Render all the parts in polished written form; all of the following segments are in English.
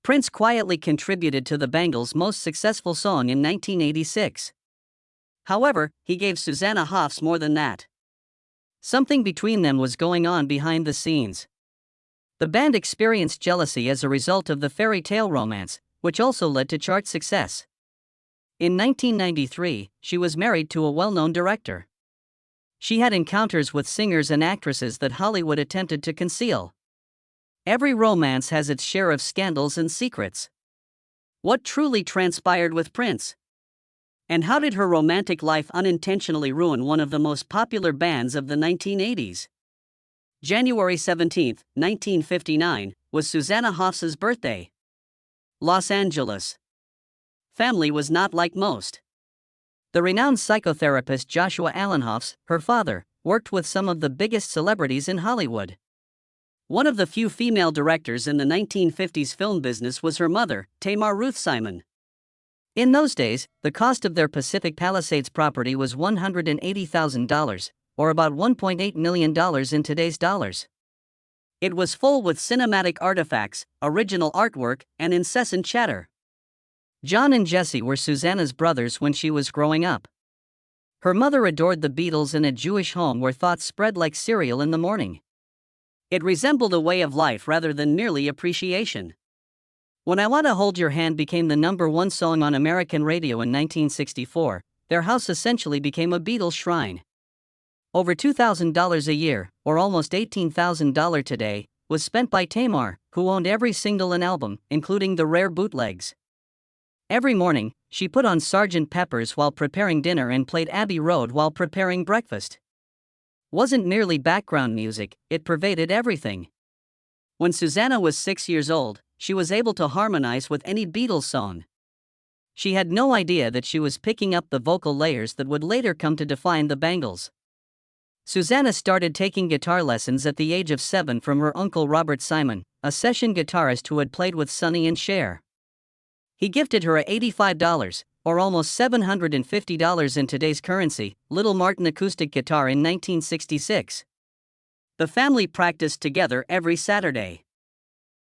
Prince quietly contributed to the Bangles' most successful song in 1986. However, he gave Susanna Hoffs more than that. Something between them was going on behind the scenes. The band experienced jealousy as a result of the fairy tale romance, which also led to chart success. In 1993, she was married to a well-known director. She had encounters with singers and actresses that Hollywood attempted to conceal. Every romance has its share of scandals and secrets. What truly transpired with Prince? And how did her romantic life unintentionally ruin one of the most popular bands of the 1980s? January 17, 1959, was Susanna Hoffs' birthday. Los Angeles. Family was not like most. The renowned psychotherapist Joshua Allen Hoffs, her father, worked with some of the biggest celebrities in Hollywood. One of the few female directors in the 1950s film business was her mother, Tamar Ruth Simon. In those days, the cost of their Pacific Palisades property was $180,000, or about $1.8 million in today's dollars. It was full with cinematic artifacts, original artwork, and incessant chatter. John and Jesse were Susanna's brothers when she was growing up. Her mother adored the Beatles in a Jewish home where thoughts spread like cereal in the morning. It resembled a way of life rather than merely appreciation. When I Want to Hold Your Hand became the #1 song on American radio in 1964, their house essentially became a Beatles shrine. Over $2,000 a year, or almost $18,000 today, was spent by Tamar, who owned every single and album, including the rare bootlegs. Every morning, she put on Sgt. Pepper's while preparing dinner and played Abbey Road while preparing breakfast. Wasn't merely background music, it pervaded everything. When Susanna was 6 years old, she was able to harmonize with any Beatles song. She had no idea that she was picking up the vocal layers that would later come to define the Bangles. Susanna started taking guitar lessons at the age of 7 from her uncle Robert Simon, a session guitarist who had played with Sonny and Cher. He gifted her a $85, or almost $750 in today's currency, Little Martin acoustic guitar in 1966. The family practiced together every Saturday,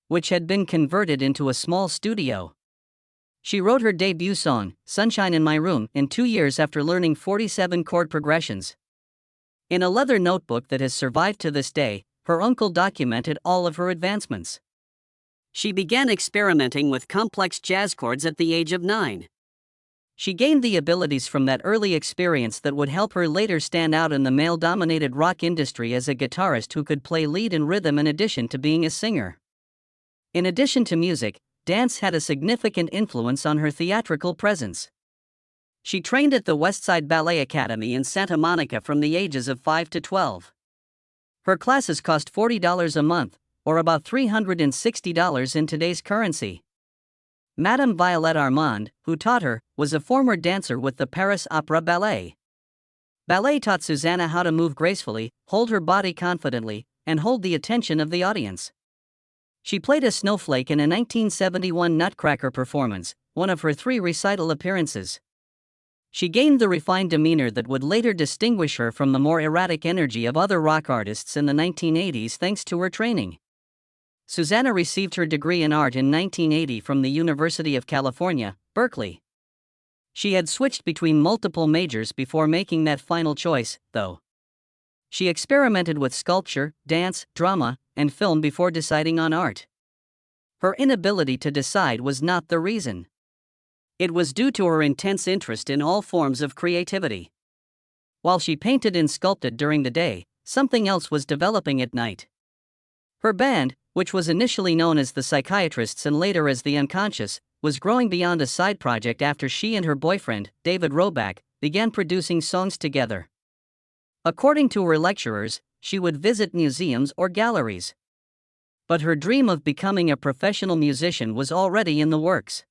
which had been converted into a small studio. She wrote her debut song, Sunshine in My Room, in 2 years after learning 47 chord progressions. In a leather notebook that has survived to this day, her uncle documented all of her advancements. She began experimenting with complex jazz chords at the age of 9. She gained the abilities from that early experience that would help her later stand out in the male-dominated rock industry as a guitarist who could play lead and rhythm in addition to being a singer. In addition to music, dance had a significant influence on her theatrical presence. She trained at the Westside Ballet Academy in Santa Monica from the ages of 5 to 12. Her classes cost $40 a month, or about $360 in today's currency. Madame Violette Armand, who taught her, was a former dancer with the Paris Opera Ballet. Ballet taught Susanna how to move gracefully, hold her body confidently, and hold the attention of the audience. She played a snowflake in a 1971 Nutcracker performance, one of her 3 recital appearances. She gained the refined demeanor that would later distinguish her from the more erratic energy of other rock artists in the 1980s thanks to her training. Susanna received her degree in art in 1980 from the University of California, Berkeley. She had switched between multiple majors before making that final choice, though. She experimented with sculpture, dance, drama, and film before deciding on art. Her inability to decide was not the reason. It was due to her intense interest in all forms of creativity. While she painted and sculpted during the day, something else was developing at night. Her band, which was initially known as the Psychiatrists and later as the Unconscious, was growing beyond a side project after she and her boyfriend, David Roback, began producing songs together. According to her lecturers, she would visit museums or galleries. But her dream of becoming a professional musician was already in the works.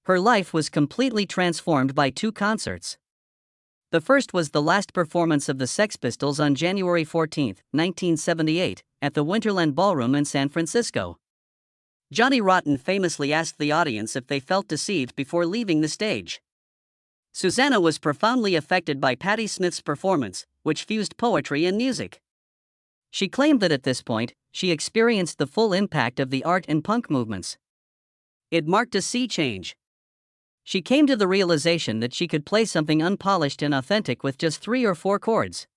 Her life was completely transformed by 2 concerts. The first was the last performance of the Sex Pistols on January 14, 1978, at the Winterland Ballroom in San Francisco. Johnny Rotten famously asked the audience if they felt deceived before leaving the stage. Susanna was profoundly affected by Patti Smith's performance, which fused poetry and music. She claimed that at this point, she experienced the full impact of the art and punk movements. It marked a sea change. She came to the realization that she could play something unpolished and authentic with just 3 or 4 chords.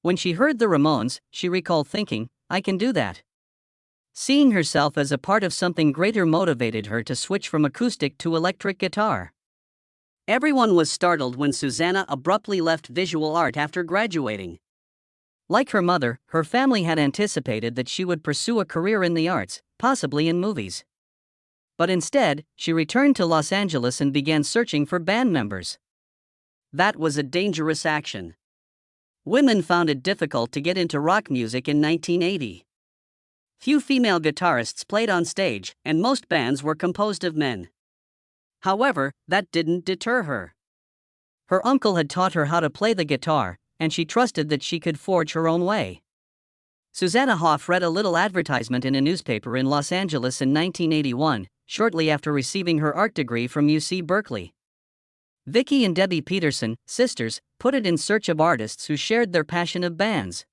When she heard the Ramones, she recalled thinking, "I can do that." Seeing herself as a part of something greater motivated her to switch from acoustic to electric guitar. Everyone was startled when Susanna abruptly left visual art after graduating. Like her mother, her family had anticipated that she would pursue a career in the arts, possibly in movies. But instead, she returned to Los Angeles and began searching for band members. That was a dangerous action. Women found it difficult to get into rock music in 1980. Few female guitarists played on stage, and most bands were composed of men. However, that didn't deter her. Her uncle had taught her how to play the guitar, and she trusted that she could forge her own way. Susanna Hoffs read a little advertisement in a newspaper in Los Angeles in 1981, shortly after receiving her art degree from UC Berkeley. Vicki and Debbie Peterson, sisters, put it in search of artists who shared their passion of bands.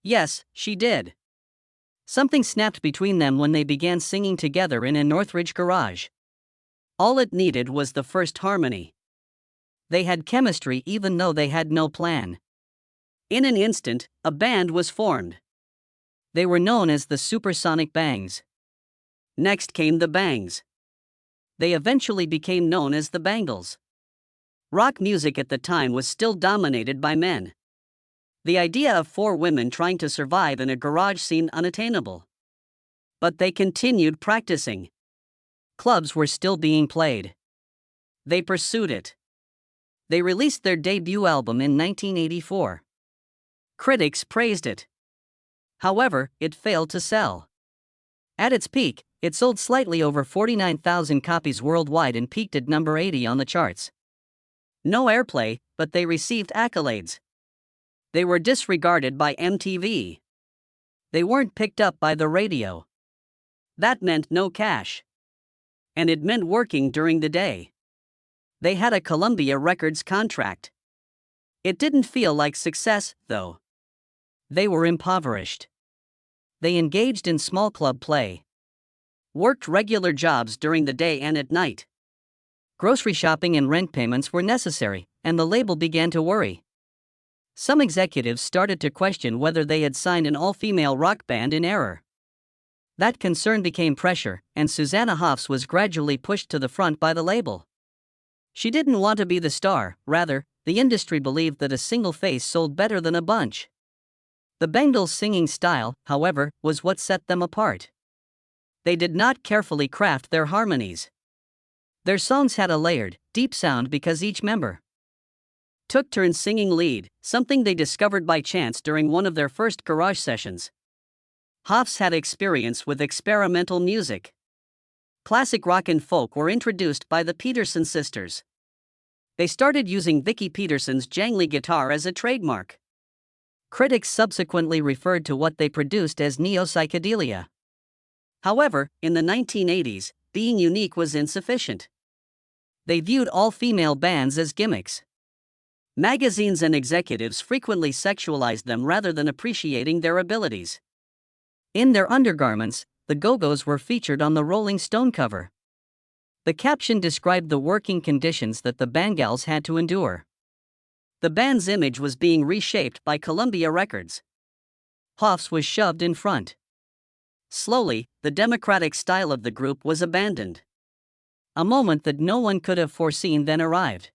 Yes, she did. Something snapped between them when they began singing together in a Northridge garage. All it needed was the first harmony. They had chemistry even though they had no plan. In an instant, a band was formed. They were known as the Supersonic Bangs. Next came the Bangs. They eventually became known as the Bangles. Rock music at the time was still dominated by men. The idea of 4 women trying to survive in a garage seemed unattainable. But they continued practicing. Clubs were still being played. They pursued it. They released their debut album in 1984. Critics praised it. However, it failed to sell. At its peak, it sold slightly over 49,000 copies worldwide and peaked at number 80 on the charts. No airplay, but they received accolades. They were disregarded by MTV. They weren't picked up by the radio. That meant no cash. And it meant working during the day. They had a Columbia Records contract. It didn't feel like success, though. They were impoverished. They engaged in small club play. Worked regular jobs during the day and at night. Grocery shopping and rent payments were necessary, and the label began to worry. Some executives started to question whether they had signed an all-female rock band in error. That concern became pressure, and Susanna Hoffs was gradually pushed to the front by the label. She didn't want to be the star, rather, the industry believed that a single face sold better than a bunch. The Bengals' singing style, however, was what set them apart. They did not carefully craft their harmonies. Their songs had a layered, deep sound because each member took turns singing lead, something they discovered by chance during one of their first garage sessions. Hoffs had experience with experimental music. Classic rock and folk were introduced by the Peterson sisters. They started using Vicki Peterson's jangly guitar as a trademark. Critics subsequently referred to what they produced as neo-psychedelia. However, in the 1980s, being unique was insufficient. They viewed all-female bands as gimmicks. Magazines and executives frequently sexualized them rather than appreciating their abilities. In their undergarments, the Go-Go's were featured on the Rolling Stone cover. The caption described the working conditions that the Bengals had to endure. The band's image was being reshaped by Columbia Records. Hoffs was shoved in front. Slowly, the democratic style of the group was abandoned. A moment that no one could have foreseen then arrived.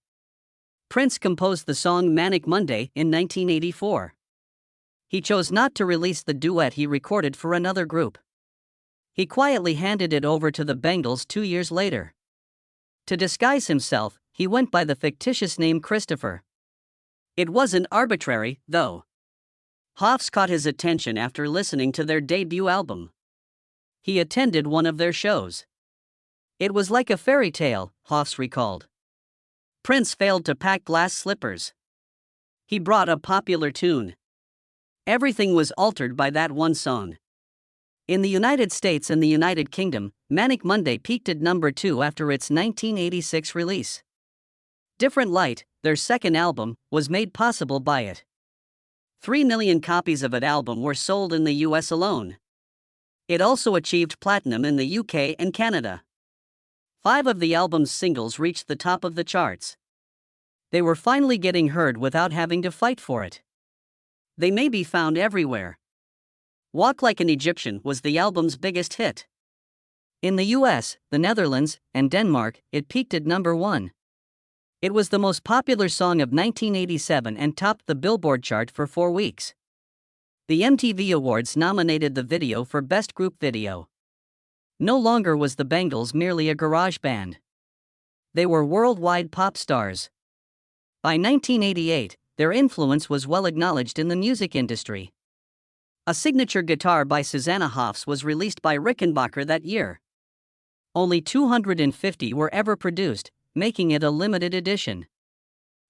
Prince composed the song Manic Monday in 1984. He chose not to release the duet he recorded for another group. He quietly handed it over to the Bengals 2 years later. To disguise himself, he went by the fictitious name Christopher. It wasn't arbitrary, though. Hoffs caught his attention after listening to their debut album. He attended one of their shows. It was like a fairy tale, Hoffs recalled. Prince failed to pack glass slippers. He brought a popular tune. Everything was altered by that one song. In the United States and the United Kingdom, Manic Monday peaked at number 2 after its 1986 release. Different Light, their second album, was made possible by it. 3 million copies of that album were sold in the US alone. It also achieved platinum in the UK and Canada. 5 of the album's singles reached the top of the charts. They were finally getting heard without having to fight for it. They may be found everywhere. Walk Like an Egyptian was the album's biggest hit. In the US, the Netherlands, and Denmark, it peaked at number 1. It was the most popular song of 1987 and topped the Billboard chart for 4 weeks. The MTV Awards nominated the video for Best Group Video. No longer was the Bangles merely a garage band. They were worldwide pop stars. By 1988, their influence was well acknowledged in the music industry. A signature guitar by Susanna Hoffs was released by Rickenbacker that year. Only 250 were ever produced, making it a limited edition.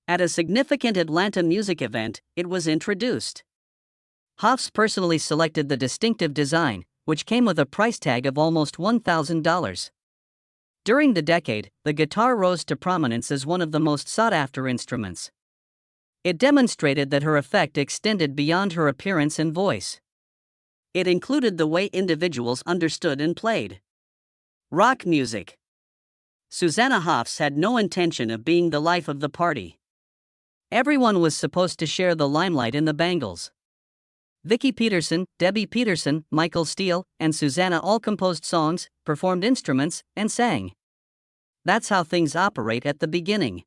At a significant Atlanta music event, it was introduced. Hoffs personally selected the distinctive design, which came with a price tag of almost $1,000. During the decade, the guitar rose to prominence as one of the most sought-after instruments. It demonstrated that her effect extended beyond her appearance and voice. It included the way individuals understood and played rock music. Susanna Hoffs had no intention of being the life of the party. Everyone was supposed to share the limelight in the Bangles. Vicki Peterson, Debbie Peterson, Michael Steele, and Susanna all composed songs, performed instruments, and sang. That's how things operate at the beginning.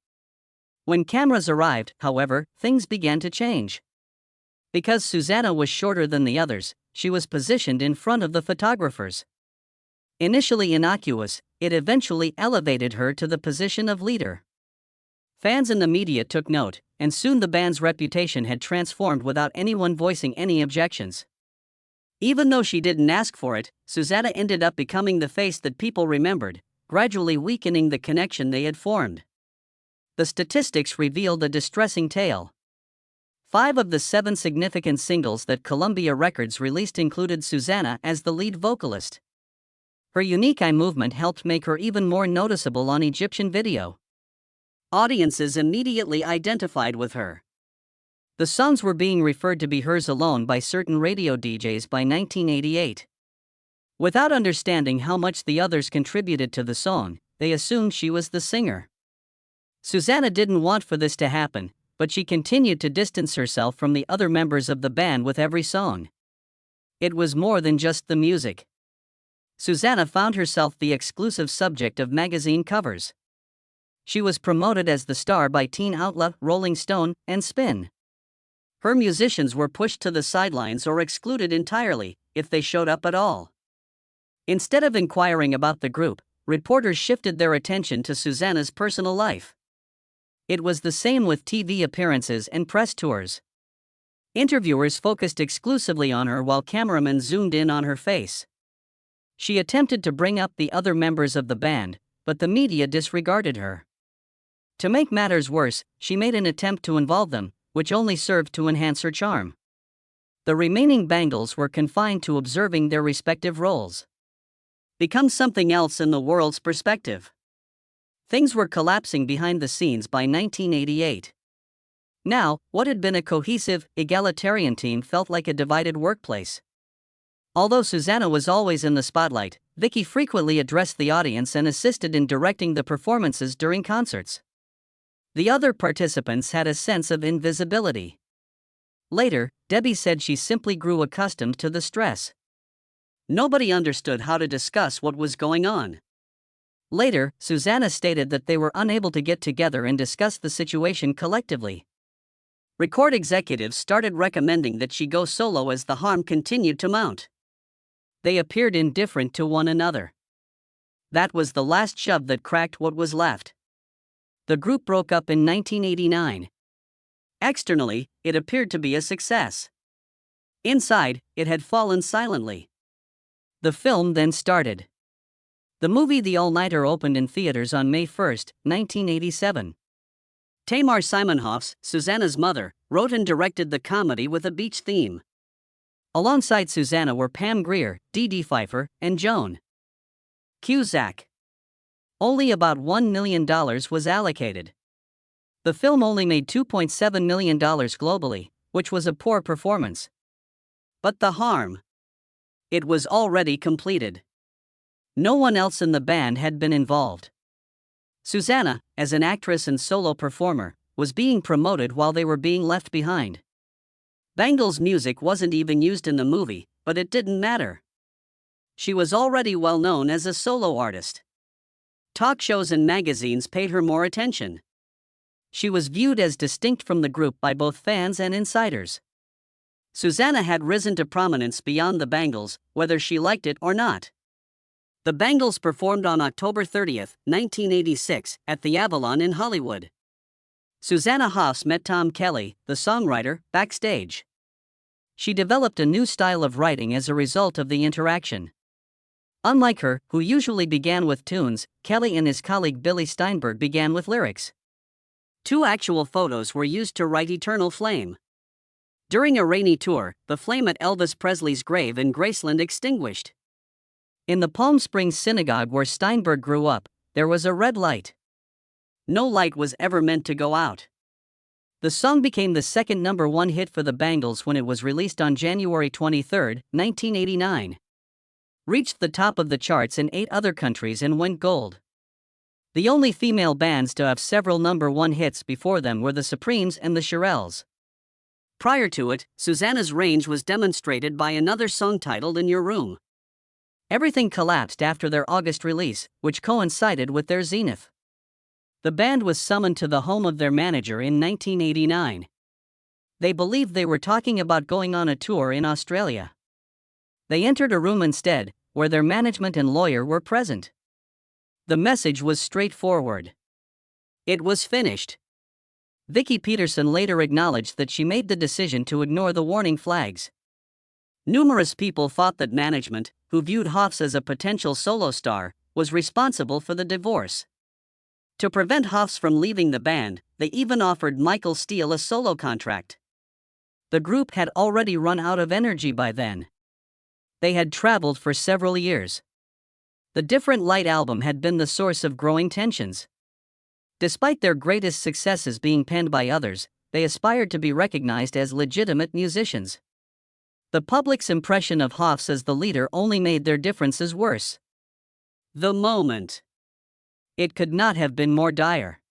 When cameras arrived, however, things began to change. Because Susanna was shorter than the others, she was positioned in front of the photographers. Initially innocuous, it eventually elevated her to the position of leader. Fans and the media took note, and soon the band's reputation had transformed without anyone voicing any objections. Even though she didn't ask for it, Susanna ended up becoming the face that people remembered, gradually weakening the connection they had formed. The statistics revealed a distressing tale. 5 of the 7 significant singles that Columbia Records released included Susanna as the lead vocalist. Her unique eye movement helped make her even more noticeable on Egyptian video. Audiences immediately identified with her. The songs were being referred to be hers alone by certain radio DJs by 1988. Without understanding how much the others contributed to the song, they assumed she was the singer. Susanna didn't want for this to happen, but she continued to distance herself from the other members of the band with every song. It was more than just the music. Susanna found herself the exclusive subject of magazine covers. She was promoted as the star by Teen Outlaw, Rolling Stone, and Spin. Her musicians were pushed to the sidelines or excluded entirely, if they showed up at all. Instead of inquiring about the group, reporters shifted their attention to Susanna's personal life. It was the same with TV appearances and press tours. Interviewers focused exclusively on her while cameramen zoomed in on her face. She attempted to bring up the other members of the band, but the media disregarded her. To make matters worse, she made an attempt to involve them, which only served to enhance her charm. The remaining Bangles were confined to observing their respective roles. Become something else in the world's perspective. Things were collapsing behind the scenes by 1988. Now, what had been a cohesive, egalitarian team felt like a divided workplace. Although Susanna was always in the spotlight, Vicki frequently addressed the audience and assisted in directing the performances during concerts. The other participants had a sense of invisibility. Later, Debbie said she simply grew accustomed to the stress. Nobody understood how to discuss what was going on. Later, Susanna stated that they were unable to get together and discuss the situation collectively. Record executives started recommending that she go solo as the harm continued to mount. They appeared indifferent to one another. That was the last shove that cracked what was left. The group broke up in 1989. Externally, it appeared to be a success. Inside, it had fallen silently. The film then started. The movie The All-Nighter opened in theaters on May 1, 1987. Tamar Simon Hoffs, Susanna's mother, wrote and directed the comedy with a beach theme. Alongside Susanna were Pam Grier, Dee Dee Pfeiffer, and Joan Cusack. Only about $1 million was allocated. The film only made $2.7 million globally, which was a poor performance. But the harm? It was already completed. No one else in the band had been involved. Susanna, as an actress and solo performer, was being promoted while they were being left behind. Bangles' music wasn't even used in the movie, but it didn't matter. She was already well known as a solo artist. Talk shows and magazines paid her more attention. She was viewed as distinct from the group by both fans and insiders. Susanna had risen to prominence beyond the Bangles, whether she liked it or not. The Bangles performed on October 30, 1986, at the Avalon in Hollywood. Susanna Hoffs met Tom Kelly, the songwriter, backstage. She developed a new style of writing as a result of the interaction. Unlike her, who usually began with tunes, Kelly and his colleague Billy Steinberg began with lyrics. 2 actual photos were used to write Eternal Flame. During a rainy tour, the flame at Elvis Presley's grave in Graceland extinguished. In the Palm Springs synagogue where Steinberg grew up, there was a red light. No light was ever meant to go out. The song became the second #1 hit for the Bangles when it was released on January 23, 1989. Reached the top of the charts in 8 other countries and went gold. The only female bands to have several #1 hits before them were the Supremes and the Shirelles. Prior to it, Susanna's range was demonstrated by another song titled In Your Room. Everything collapsed after their August release, which coincided with their zenith. The band was summoned to the home of their manager in 1989. They believed they were talking about going on a tour in Australia. They entered a room instead, where their management and lawyer were present. The message was straightforward. It was finished. Vicki Peterson later acknowledged that she made the decision to ignore the warning flags. Numerous people thought that management, who viewed Hoffs as a potential solo star, was responsible for the divorce. To prevent Hoffs from leaving the band, they even offered Michael Steele a solo contract. The group had already run out of energy by then. They had traveled for several years. The Different Light album had been the source of growing tensions. Despite their greatest successes being penned by others, they aspired to be recognized as legitimate musicians. The public's impression of Hoffs as the leader only made their differences worse. The moment. It could not have been more dire.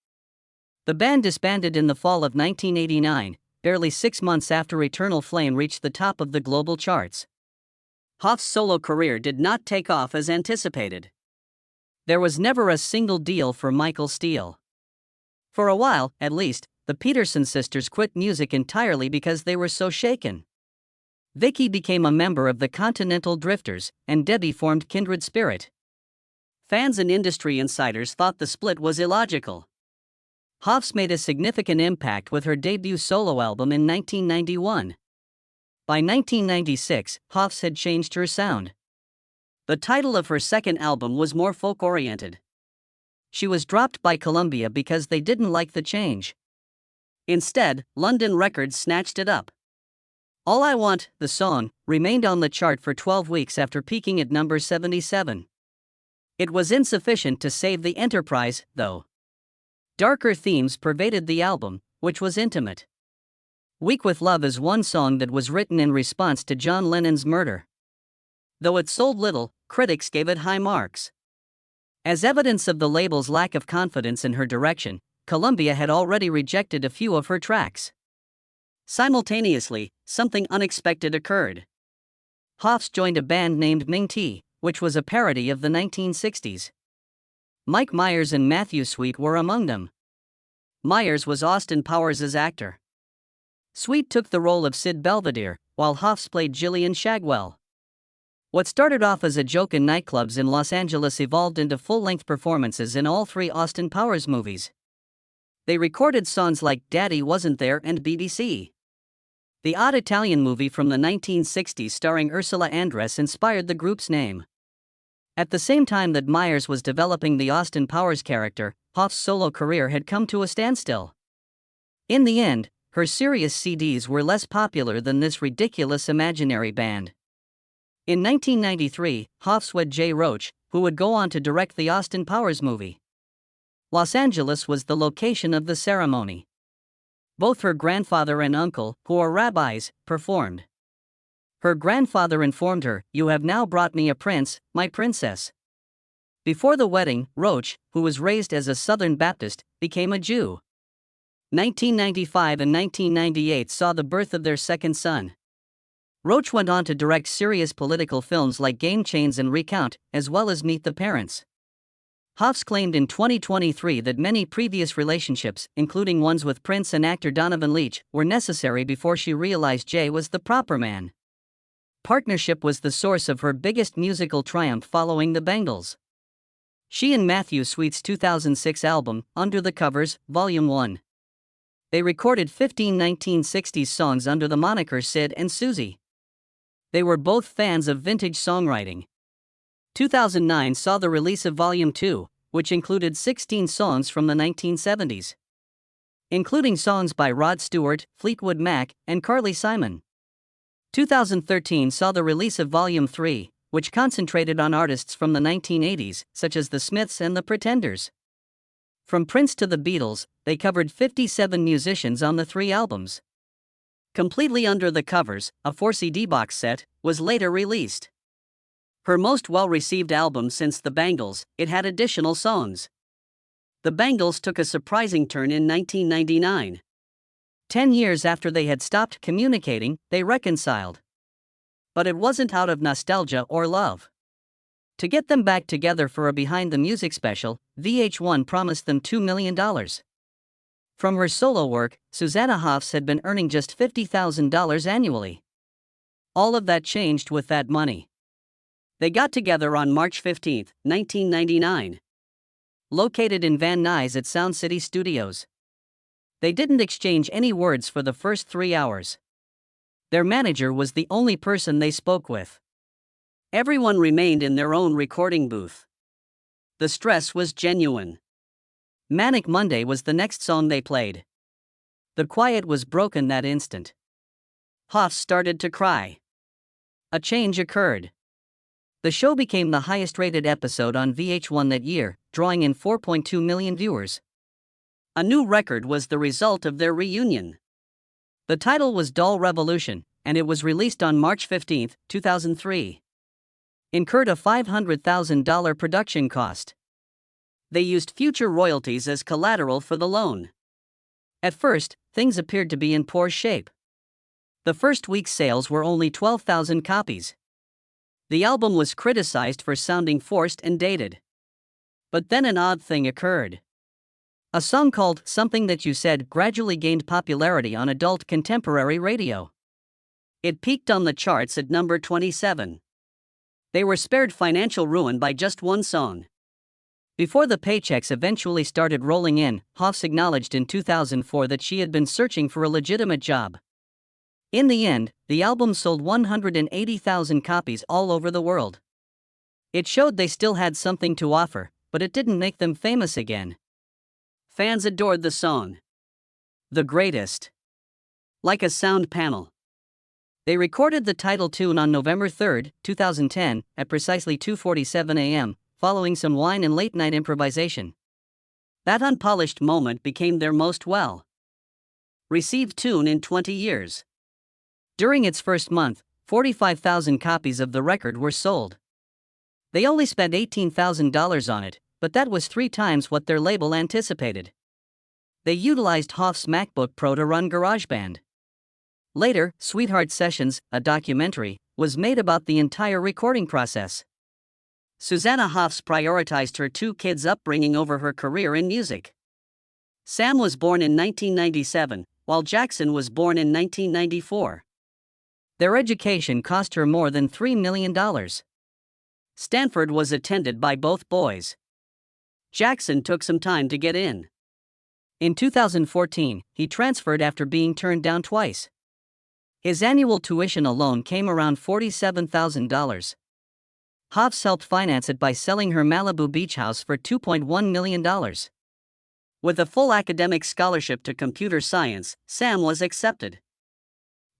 The band disbanded in the fall of 1989, barely 6 months after Eternal Flame reached the top of the global charts. Hoffs' solo career did not take off as anticipated. There was never a single deal for Michael Steele. For a while, at least, the Peterson sisters quit music entirely because they were so shaken. Vicki became a member of the Continental Drifters, and Debbie formed Kindred Spirit. Fans and industry insiders thought the split was illogical. Hoffs made a significant impact with her debut solo album in 1991. By 1996, Hoffs had changed her sound. The title of her second album was more folk-oriented. She was dropped by Columbia because they didn't like the change. Instead, London Records snatched it up. All I Want, the song, remained on the chart for 12 weeks after peaking at number 77. It was insufficient to save the enterprise, though. Darker themes pervaded the album, which was intimate. Weak with Love is one song that was written in response to John Lennon's murder. Though it sold little, critics gave it high marks. As evidence of the label's lack of confidence in her direction, Columbia had already rejected a few of her tracks. Simultaneously, something unexpected occurred. Hoffs joined a band named Ming T, which was a parody of the 1960s. Mike Myers and Matthew Sweet were among them. Myers was Austin Powers' actor. Sweet took the role of Sid Belvedere, while Hoffs played Gillian Shagwell. What started off as a joke in nightclubs in Los Angeles evolved into full-length performances in all 3 Austin Powers movies. They recorded songs like Daddy Wasn't There and BBC. The odd Italian movie from the 1960s starring Ursula Andress inspired the group's name. At the same time that Myers was developing the Austin Powers character, Hoffs' solo career had come to a standstill. In the end, her serious CDs were less popular than this ridiculous imaginary band. In 1993, Hoffs wed Jay Roach, who would go on to direct the Austin Powers movie. Los Angeles was the location of the ceremony. Both her grandfather and uncle, who are rabbis, performed. Her grandfather informed her, "You have now brought me a prince, my princess." Before the wedding, Roach, who was raised as a Southern Baptist, became a Jew. 1995 and 1998 saw the birth of their second son. Roach went on to direct serious political films like Game Change and Recount, as well as Meet the Parents. Hoffs claimed in 2023 that many previous relationships, including ones with Prince and actor Donovan Leitch, were necessary before she realized Jay was the proper man. Partnership was the source of her biggest musical triumph following the Bengals. She and Matthew Sweet's 2006 album, Under the Covers, Volume 1. They recorded 15 1960s songs under the moniker Sid and Susie. They were both fans of vintage songwriting. 2009 saw the release of Volume 2, which included 16 songs from the 1970s, including songs by Rod Stewart, Fleetwood Mac, and Carly Simon. 2013 saw the release of Volume 3, which concentrated on artists from the 1980s, such as the Smiths and the Pretenders. From Prince to the Beatles, they covered 57 musicians on the 3 albums. Completely Under the Covers, a 4-CD box set, was later released. Her most well-received album since the Bangles, it had additional songs. The Bangles took a surprising turn in 1999. 10 years after they had stopped communicating, they reconciled. But it wasn't out of nostalgia or love. To get them back together for a Behind the Music special, VH1 promised them $2 million. From her solo work, Susanna Hoffs had been earning just $50,000 annually. All of that changed with that money. They got together on March 15, 1999. Located in Van Nuys at Sound City Studios. They didn't exchange any words for the first 3 hours. Their manager was the only person they spoke with. Everyone remained in their own recording booth. The stress was genuine. Manic Monday was the next song they played. The quiet was broken that instant. Hoffs started to cry. A change occurred. The show became the highest-rated episode on VH1 that year, drawing in 4.2 million viewers. A new record was the result of their reunion. The title was Doll Revolution, and it was released on March 15, 2003. Incurred a $500,000 production cost. They used future royalties as collateral for the loan. At first, things appeared to be in poor shape. The first week's sales were only 12,000 copies. The album was criticized for sounding forced and dated. But then an odd thing occurred. A song called Something That You Said gradually gained popularity on adult contemporary radio. It peaked on the charts at number 27. They were spared financial ruin by just one song. Before the paychecks eventually started rolling in, Hoffs acknowledged in 2004 that she had been searching for a legitimate job. In the end, the album sold 180,000 copies all over the world. It showed they still had something to offer, but it didn't make them famous again. Fans adored the song. The greatest. Like a sound panel. They recorded the title tune on November 3, 2010, at precisely 2:47 a.m., following some wine and late-night improvisation. That unpolished moment became their most well-received tune in 20 years. During its first month, 45,000 copies of the record were sold. They only spent $18,000 on it, but that was 3 times what their label anticipated. They utilized Hoffs' MacBook Pro to run GarageBand. Later, Sweetheart Sessions, a documentary, was made about the entire recording process. Susanna Hoffs prioritized her 2 kids' upbringing over her career in music. Sam was born in 1997, while Jackson was born in 1994. Their education cost her more than $3 million. Stanford was attended by both boys. Jackson took some time to get in. In 2014, he transferred after being turned down twice. His annual tuition alone came around $47,000. Hoffs helped finance it by selling her Malibu beach house for $2.1 million. With a full academic scholarship to computer science, Sam was accepted.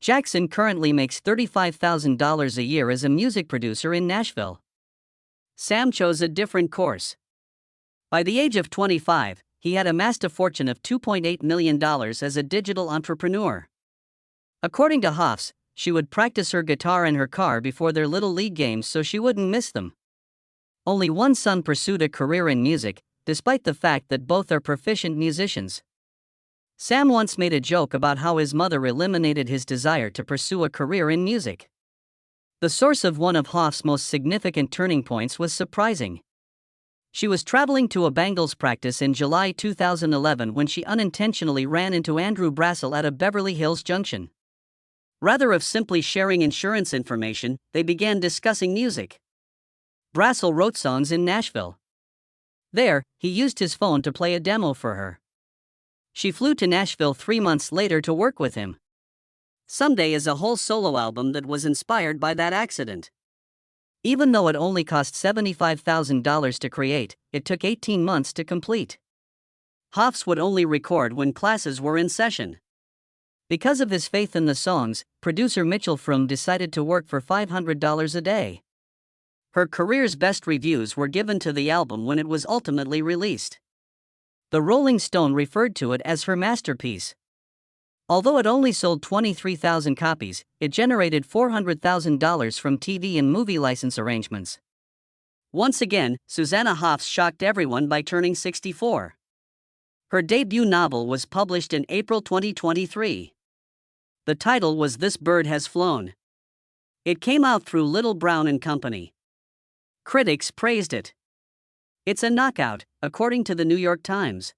Jackson currently makes $35,000 a year as a music producer in Nashville. Sam chose a different course. By the age of 25, he had amassed a fortune of $2.8 million as a digital entrepreneur. According to Hoffs, she would practice her guitar in her car before their Little League games so she wouldn't miss them. Only one son pursued a career in music, despite the fact that both are proficient musicians. Sam once made a joke about how his mother eliminated his desire to pursue a career in music. The source of one of Hoffs' most significant turning points was surprising. She was traveling to a Bangles practice in July 2011 when she unintentionally ran into Andrew Brassel at a Beverly Hills junction. Rather than simply sharing insurance information, they began discussing music. Brassel wrote songs in Nashville. There, he used his phone to play a demo for her. She flew to Nashville 3 months later to work with him. Someday is a whole solo album that was inspired by that accident. Even though it only cost $75,000 to create, it took 18 months to complete. Hoffs would only record when classes were in session. Because of his faith in the songs, producer Mitchell Froom decided to work for $500 a day. Her career's best reviews were given to the album when it was ultimately released. The Rolling Stone referred to it as her masterpiece. Although it only sold 23,000 copies, it generated $400,000 from TV and movie license arrangements. Once again, Susanna Hoffs shocked everyone by turning 64. Her debut novel was published in April 2023. The title was This Bird Has Flown. It came out through Little Brown and Company. Critics praised it. It's a knockout, according to the New York Times.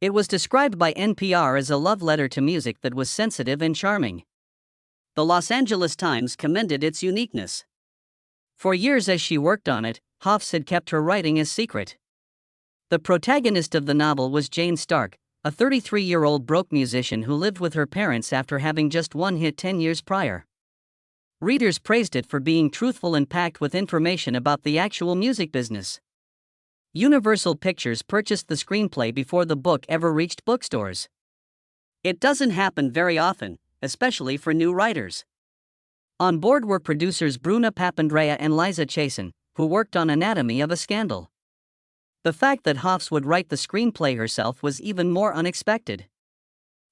It was described by NPR as a love letter to music that was sensitive and charming. The Los Angeles Times commended its uniqueness. For years as she worked on it, Hoffs had kept her writing a secret. The protagonist of the novel was Jane Stark, a 33-year-old broke musician who lived with her parents after having just one hit 10 years prior. Readers praised it for being truthful and packed with information about the actual music business. Universal Pictures purchased the screenplay before the book ever reached bookstores. It doesn't happen very often, especially for new writers. On board were producers Bruna Papandrea and Liza Chasen, who worked on Anatomy of a Scandal. The fact that Hoffs would write the screenplay herself was even more unexpected.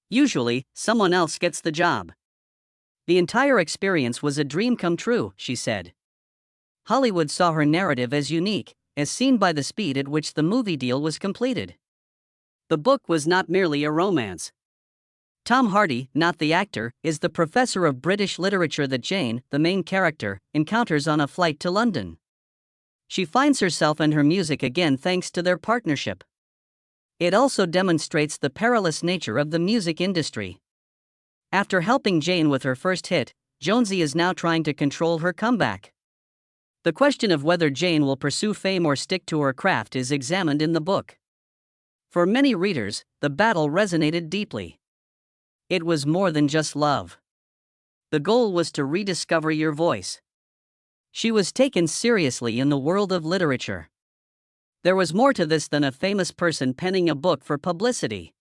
Usually, someone else gets the job. The entire experience was a dream come true, she said. Hollywood saw her narrative as unique, as seen by the speed at which the movie deal was completed. The book was not merely a romance. Tom Hardy, not the actor, is the professor of British literature that Jane, the main character, encounters on a flight to London. She finds herself and her music again thanks to their partnership. It also demonstrates the perilous nature of the music industry. After helping Jane with her first hit, Jonesy is now trying to control her comeback. The question of whether Jane will pursue fame or stick to her craft is examined in the book. For many readers, the battle resonated deeply. It was more than just love. The goal was to rediscover your voice. She was taken seriously in the world of literature. There was more to this than a famous person penning a book for publicity.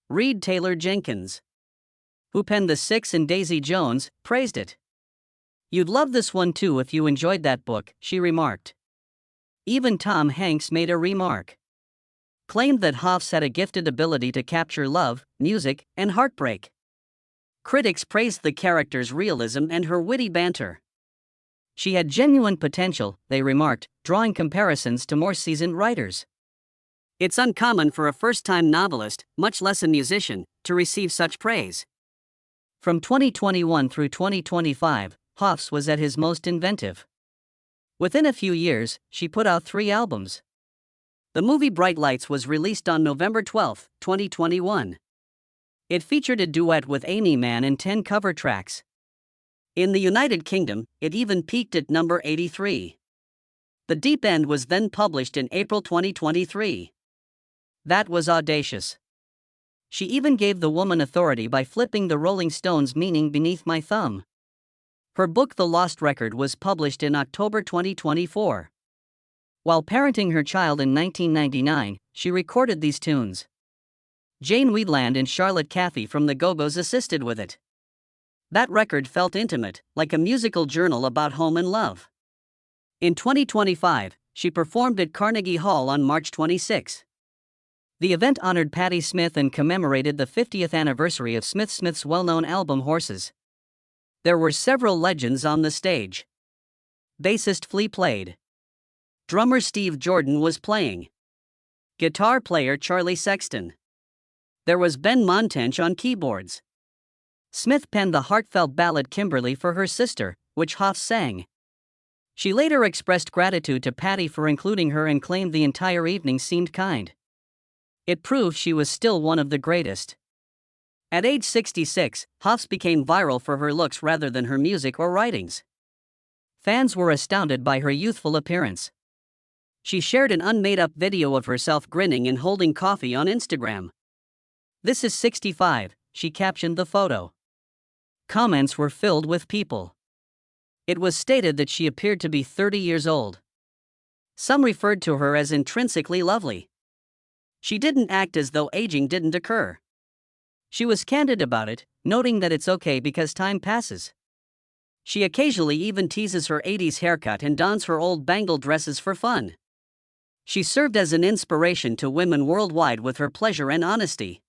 Reed Taylor Jenkins, who penned The Six and Daisy Jones, praised it. "You'd love this one too if you enjoyed that book," she remarked. Even Tom Hanks made a remark. Claimed that Hoffs had a gifted ability to capture love, music, and heartbreak. Critics praised the character's realism and her witty banter. She had genuine potential, they remarked, drawing comparisons to more seasoned writers. It's uncommon for a first-time novelist, much less a musician, to receive such praise. From 2021 through 2025, Hoffs was at his most inventive. Within a few years, she put out 3 albums. The movie Bright Lights was released on November 12, 2021. It featured a duet with Amy Mann and 10 cover tracks. In the United Kingdom, it even peaked at number 83. The Deep End was then published in April 2023. That was audacious. She even gave the woman authority by flipping the Rolling Stones' meaning beneath my thumb. Her book The Lost Record was published in October 2024. While parenting her child in 1999, she recorded these tunes. Jane Wiedland and Charlotte Caffey from the Go-Go's assisted with it. That record felt intimate, like a musical journal about home and love. In 2025, she performed at Carnegie Hall on March 26. The event honored Patti Smith and commemorated the 50th anniversary of Smith's well-known album Horses. There were several legends on the stage. Bassist Flea played. Drummer Steve Jordan was playing. Guitar player Charlie Sexton. There was Ben Montench on keyboards. Smith penned the heartfelt ballad Kimberly for her sister, which Hoffs sang. She later expressed gratitude to Patty for including her and claimed the entire evening seemed kind. It proved she was still one of the greatest. At age 66, Hoffs became viral for her looks rather than her music or writings. Fans were astounded by her youthful appearance. She shared an unmade-up video of herself grinning and holding coffee on Instagram. "This is 65, she captioned the photo. Comments were filled with people. It was stated that she appeared to be 30 years old. Some referred to her as intrinsically lovely. She didn't act as though aging didn't occur. She was candid about it, noting that it's okay because time passes. She occasionally even teases her 80s haircut and dons her old bangle dresses for fun. She served as an inspiration to women worldwide with her pleasure and honesty.